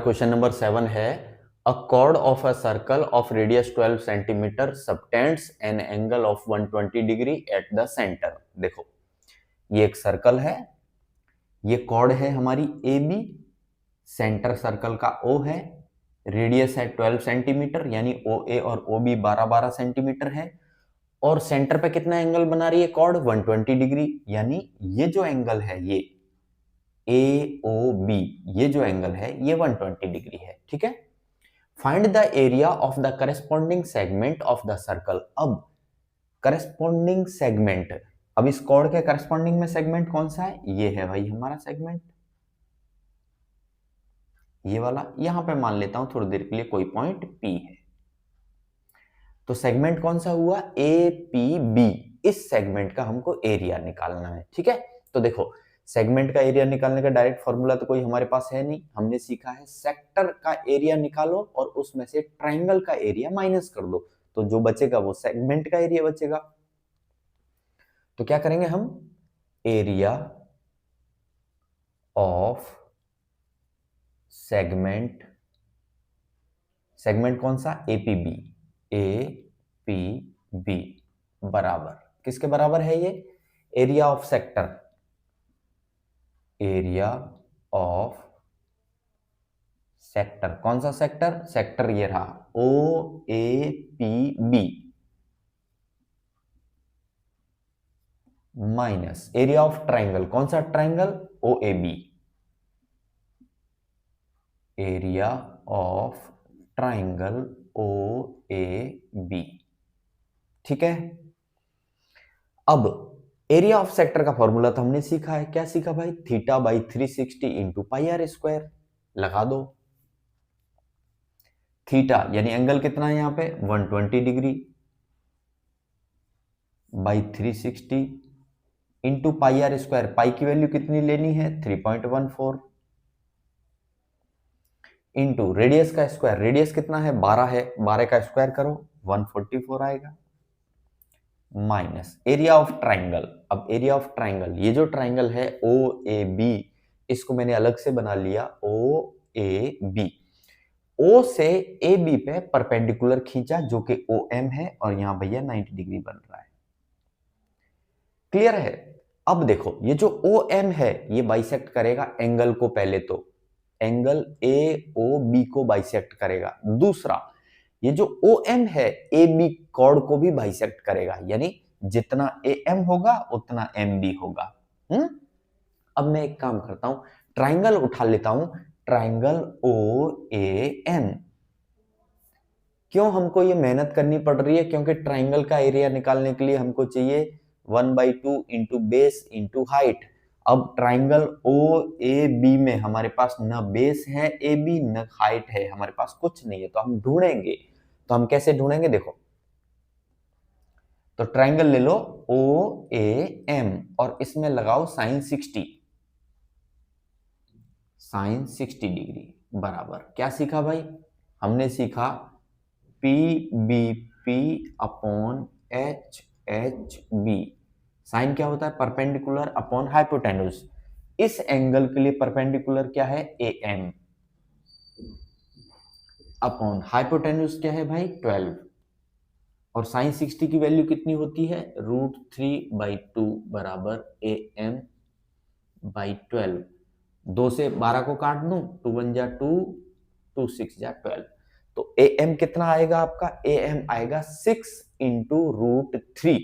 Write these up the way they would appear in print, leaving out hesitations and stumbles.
Question number 7 है अ chord of a circle of radius 12 centimetre subtends an angle of 120 degree at the center। देखो ये एक circle है, ये कॉर्ड है हमारी ए बी, सेंटर सर्कल का ओ है, रेडियस है 12 सेंटीमीटर यानी ओ ए और ओ बी 12-12 सेंटीमीटर है और सेंटर पे कितना एंगल बना रही है कॉर्ड 120 डिग्री यानी ये जो एंगल है ये ए ओ बी, ये जो एंगल है ये 120 डिग्री है। ठीक है, find the area of the corresponding segment of the circle. अब करस्पॉन्डिंग सेगमेंट, अब इस कॉर्ड के करस्पॉन्डिंग में सेगमेंट कौन सा है? ये है भाई हमारा सेगमेंट, ये वाला। यहां पे मान लेता हूं थोड़ी देर के लिए कोई पॉइंट P है, तो सेगमेंट कौन सा हुआ? A P b. इस सेगमेंट का हमको एरिया निकालना है। ठीक है, तो देखो सेगमेंट का एरिया निकालने का डायरेक्ट फॉर्मूला तो कोई हमारे पास है नहीं, हमने सीखा है सेक्टर का एरिया निकालो और उसमें से ट्राइंगल का एरिया माइनस कर दो, तो जो बचेगा वो सेगमेंट का एरिया बचेगा। तो क्या करेंगे हम? एरिया ऑफ सेगमेंट, सेगमेंट कौन सा? एपीबी, ए पी बी बराबर किसके बराबर है? ये area of sector, area of sector. कौन सा सेक्टर? सेक्टर ये रहा O A P B minus area of triangle. कौन सा triangle? O A B, area of triangle O A B. ठीक है, अब एरिया ऑफ सेक्टर का फॉर्मूला तो हमने सीखा है। क्या सीखा भाई? Theta by 360 into pi r square. लगा दो, थीटा यानी एंगल कितना है यहां पे? 120 degree by 360 into pi r square. Pi की वैल्यू कितनी लेनी है? 3.14 इंटू रेडियस का स्क्वायर, रेडियस कितना है? 12 है, 12 का स्क्वायर करो 144 आएगा, माइनस एरिया ऑफ ट्राइंगल। अब एरिया ऑफ ट्राइंगल, ये जो ट्राइंगल है ओ ए बी, इसको मैंने अलग से बना लिया ओ ए बी। ओ से ए बी पे परपेंडिकुलर खींचा जो कि ओ एम है और यहां भैया 90 डिग्री बन रहा है। क्लियर है? अब देखो ये जो ओ एम है ये बाइसेक्ट करेगा एंगल को, पहले तो एंगल ए ओ बी को बाइसेक्ट करेगा। दूसरा ये जो ओ एम है ए बी कॉर्ड को भी बाइसेक्ट करेगा, यानी जितना ए एम होगा उतना एम बी होगा। अब मैं एक काम करता हूं, ट्राइंगल उठा लेता हूं, ट्राइंगल ओ ए एन। क्यों हमको ये मेहनत करनी पड़ रही है? क्योंकि ट्राइंगल का एरिया निकालने के लिए हमको चाहिए 1/2 इंटू बेस इंटू हाइट। अब ट्राइंगल ओ ए बी में हमारे पास न बेस है ए बी न हाइट है, हमारे पास कुछ नहीं है, तो हम ढूंढेंगे। तो हम कैसे ढूंढेंगे? देखो, तो ट्राइंगल ले लो ओ ए एम और इसमें लगाओ साइन 60, साइन 60 डिग्री बराबर क्या सीखा भाई? हमने सीखा p b p upon h h b. Sine क्या होता है? Perpendicular upon hypotenuse. इस एंगल के लिए परपेंडिकुलर क्या है? ए एम अपॉन हाइपोटेन्यूज क्या है भाई? 12। और साइन 60 की वैल्यू कितनी होती है? √3/2 बराबर ए एम बाई 12। 2 से 12 को काट दूं, 2 1 जा 2, 2 6 जा 12। तो ए एम कितना आएगा आपका? ए एम आएगा 6 इंटू √3।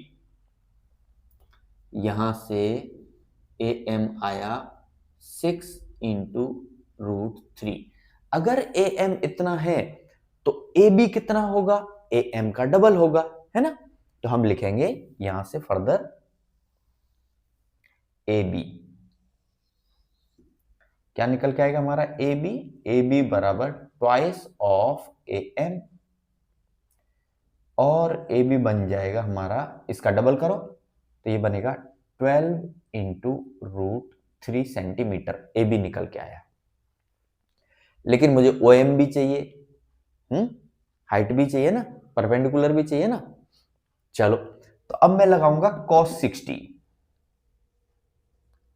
यहां से ए एम आया 6 इंटू √3। अगर ए एम इतना है तो ए बी कितना होगा? ए एम का डबल होगा, है ना? तो हम लिखेंगे यहां से फर्दर ए बी। क्या निकल के आएगा हमारा? ए बी, ए बी बराबर ट्वाइस ऑफ ए एम, और ए बी बन जाएगा हमारा, इसका डबल करो तो ये बनेगा 12 इंटू √3 सेंटीमीटर। ए बी निकल के आया, लेकिन मुझे ओ एम भी चाहिए, हाइट भी चाहिए ना, परपेंडिकुलर भी चाहिए ना। चलो, तो अब मैं लगाऊंगा cos 60,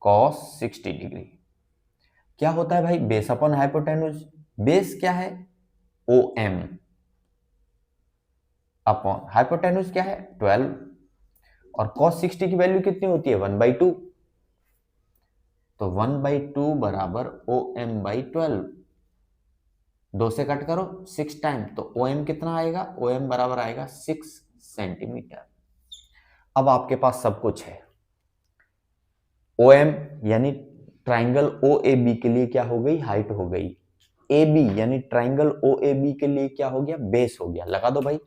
cos 60 डिग्री। क्या होता है भाई? बेस अपॉन हाइपोटेन्यूज, बेस क्या है, ओ एम, अपॉन हाइपोटेन्यूज क्या है 12, और cos 60 की वैल्यू कितनी होती है 1/2, तो 1/2 बराबर ओ एम बाई 12, 2 से कट करो 6 टाइम, तो ओ एम कितना आएगा, ओ एम बराबर आएगा 6 सेंटीमीटर। अब आपके पास सब कुछ है, ओ एम यानी ट्राइंगल ओ ए बी के लिए क्या हो गई, हाइट हो गई, ए बी यानी ट्राइंगल ओ ए बी के लिए क्या हो गया, बेस हो गया, लगा दो भाई,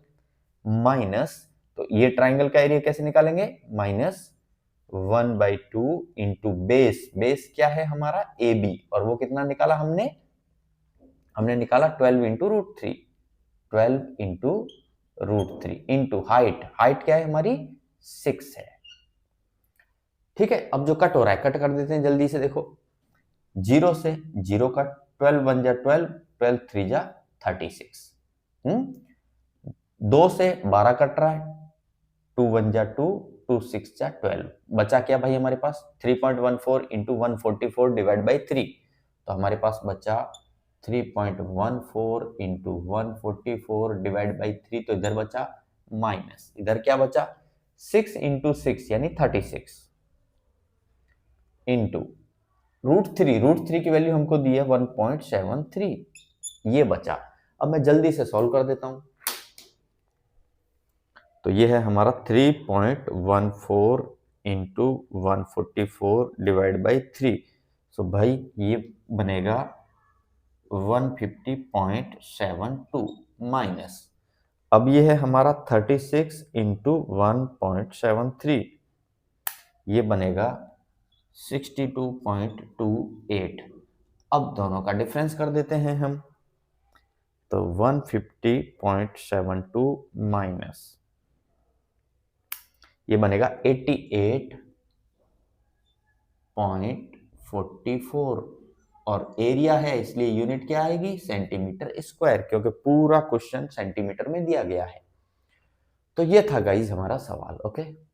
माइनस, तो ये ट्राइंगल का एरिया कैसे निकालेंगे, -1/2 इंटू बेस, बेस क्या है हमारा ए बी, और वो कितना निकाला हमने निकाला 12 into root three, 12 into root three into height, height क्या है हमारी 6 है। ठीक है, अब जो कट हो रहा है कट कर देते हैं जल्दी से, देखो 0 से 0 कट, 12 1 जा 12, 12 3 जा 36, 2 से 12 कट रहा है, 2 1 जा 2, 2 6 जा 12, बचा क्या भाई हमारे पास 3.14 इंटू 144 डिवाइड बाई 3, तो हमारे पास बचा 3.14 इंटू 144 डिवाइड बाई 3, तो इधर बचा माइनस, इधर क्या बचा 6 इंटू 6 यानी 36 इंटू रूट थ्री की वैल्यू हमको दी है 1.73, ये बचा। अब मैं जल्दी से सॉल्व कर देता हूं, तो ये है हमारा 3.14 इंटू 144 डिवाइड बाई 3, सो भाई ये बनेगा 150.72 माइनस, अब ये है हमारा 36 इंटू 1.73, ये बनेगा 62.28। अब दोनों का डिफरेंस कर देते हैं हम, तो 150.72 माइनस, ये बनेगा 88.44, और एरिया है इसलिए यूनिट क्या आएगी सेंटीमीटर स्क्वायर, क्योंकि पूरा क्वेश्चन सेंटीमीटर में दिया गया है। तो ये था गाइज हमारा सवाल। ओके।